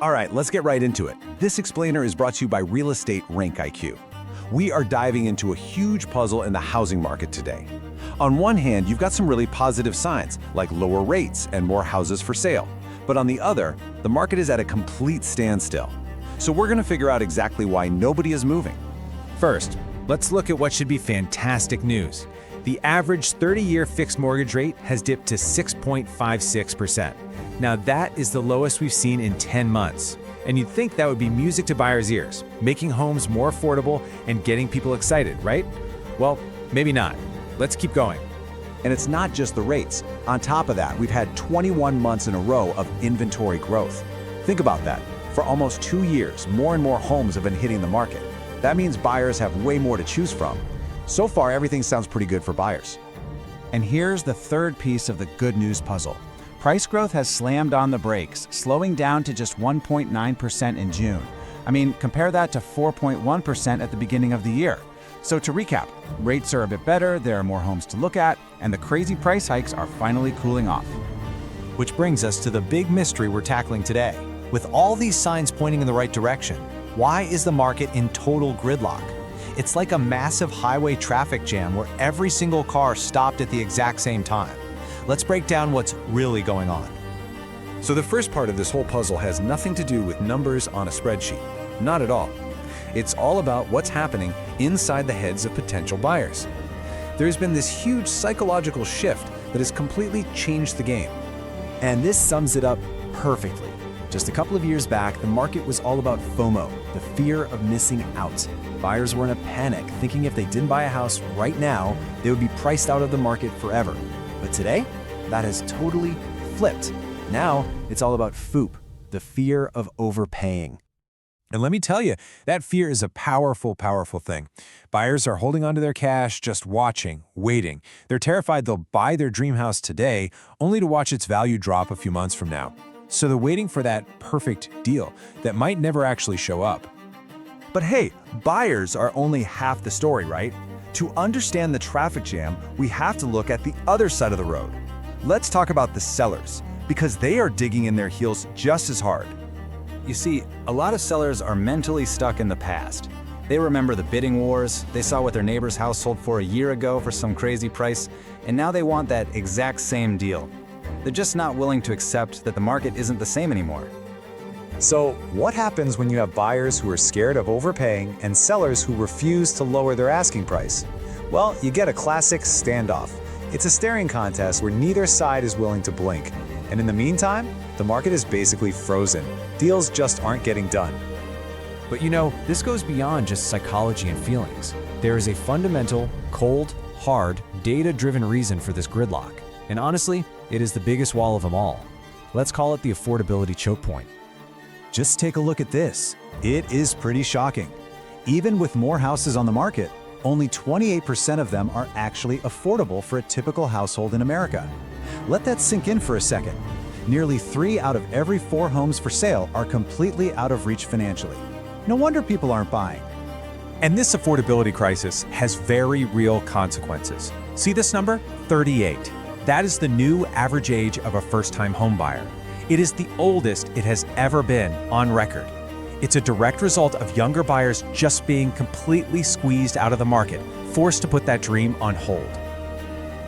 All right, let's get right into it. This explainer is brought to you by Real Estate Rank IQ. We are diving into a huge puzzle in the housing market today. On one hand, you've got some really positive signs, like lower rates and more houses for sale. But on the other, the market is at a complete standstill. So we're going to figure out exactly why nobody is moving. First, let's look at what should be fantastic news. The average 30-year fixed mortgage rate has dipped to 6.56%. Now that is the lowest we've seen in 10 months. And you'd think that would be music to buyers' ears, making homes more affordable and getting people excited, right? Well, maybe not. Let's keep going. And it's not just the rates. On top of that, we've had 21 months in a row of inventory growth. Think about that. For almost 2 years, more and more homes have been hitting the market. That means buyers have way more to choose from. So far, everything sounds pretty good for buyers. And here's the third piece of the good news puzzle. Price growth has slammed on the brakes, slowing down to just 1.9% in June. I mean, compare that to 4.1% at the beginning of the year. So to recap, rates are a bit better, there are more homes to look at, and the crazy price hikes are finally cooling off. Which brings us to the big mystery we're tackling today. With all these signs pointing in the right direction, why is the market in total gridlock? It's like a massive highway traffic jam where every single car stopped at the exact same time. Let's break down what's really going on. So the first part of this whole puzzle has nothing to do with numbers on a spreadsheet. Not at all. It's all about what's happening inside the heads of potential buyers. There's been this huge psychological shift that has completely changed the game. And this sums it up perfectly. Just a couple of years back, the market was all about FOMO, the fear of missing out. Buyers were in a panic, thinking if they didn't buy a house right now, they would be priced out of the market forever. But today, that has totally flipped. Now, it's all about FOOP, the fear of overpaying. And let me tell you, that fear is a powerful, powerful thing. Buyers are holding onto their cash, just watching, waiting. They're terrified they'll buy their dream house today, only to watch its value drop a few months from now. So they're waiting for that perfect deal that might never actually show up. But hey, buyers are only half the story, right? To understand the traffic jam, we have to look at the other side of the road. Let's talk about the sellers, because they are digging in their heels just as hard. You see, a lot of sellers are mentally stuck in the past. They remember the bidding wars, they saw what their neighbor's house sold for a year ago for some crazy price, and now they want that exact same deal. They're just not willing to accept that the market isn't the same anymore. So what happens when you have buyers who are scared of overpaying and sellers who refuse to lower their asking price? Well, you get a classic standoff. It's a staring contest where neither side is willing to blink. And in the meantime, the market is basically frozen. Deals just aren't getting done. But you know, this goes beyond just psychology and feelings. There is a fundamental, cold, hard, data-driven reason for this gridlock. And honestly, it is the biggest wall of them all. Let's call it the affordability choke point. Just take a look at this. It is pretty shocking. Even with more houses on the market, only 28% of them are actually affordable for a typical household in America. Let that sink in for a second. Nearly 3 out of every 4 homes for sale are completely out of reach financially. No wonder people aren't buying. And this affordability crisis has very real consequences. See this number? 38. That is the new average age of a first-time home buyer. It is the oldest it has ever been on record. It's a direct result of younger buyers just being completely squeezed out of the market, forced to put that dream on hold.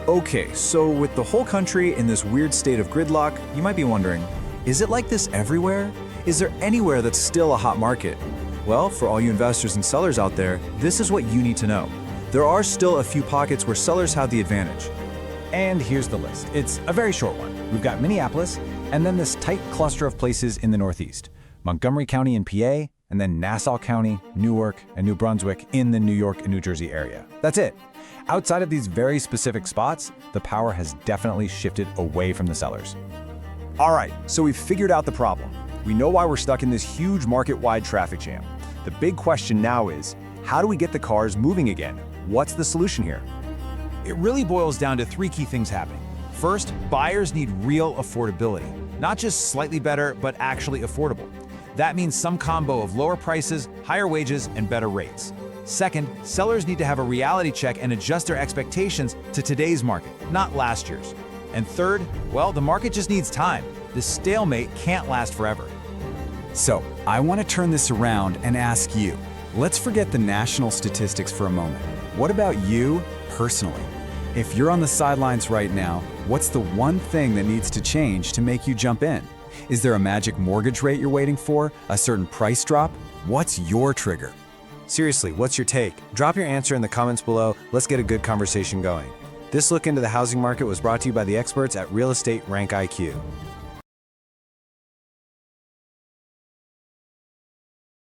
Okay, so with the whole country in this weird state of gridlock, you might be wondering, is it like this everywhere? Is there anywhere that's still a hot market? Well, for all you investors and sellers out there, this is what you need to know. There are still a few pockets where sellers have the advantage. And here's the list. It's a very short one. We've got Minneapolis, and then this tight cluster of places in the Northeast. Montgomery County in PA, and then Nassau County, Newark, and New Brunswick in the New York and New Jersey area. That's it. Outside of these very specific spots, the power has definitely shifted away from the sellers. All right, so we've figured out the problem. We know why we're stuck in this huge market-wide traffic jam. The big question now is, how do we get the cars moving again? What's the solution here? It really boils down to 3 key things happening. First, buyers need real affordability. Not just slightly better, but actually affordable. That means some combo of lower prices, higher wages, and better rates. Second, sellers need to have a reality check and adjust their expectations to today's market, not last year's. And third, well, the market just needs time. This stalemate can't last forever. So, I want to turn this around and ask you. Let's forget the national statistics for a moment. What about you personally? If you're on the sidelines right now, what's the one thing that needs to change to make you jump in? Is there a magic mortgage rate you're waiting for? A certain price drop? What's your trigger? Seriously, what's your take? Drop your answer in the comments below. Let's get a good conversation going. This look into the housing market was brought to you by the experts at Real Estate Rank IQ.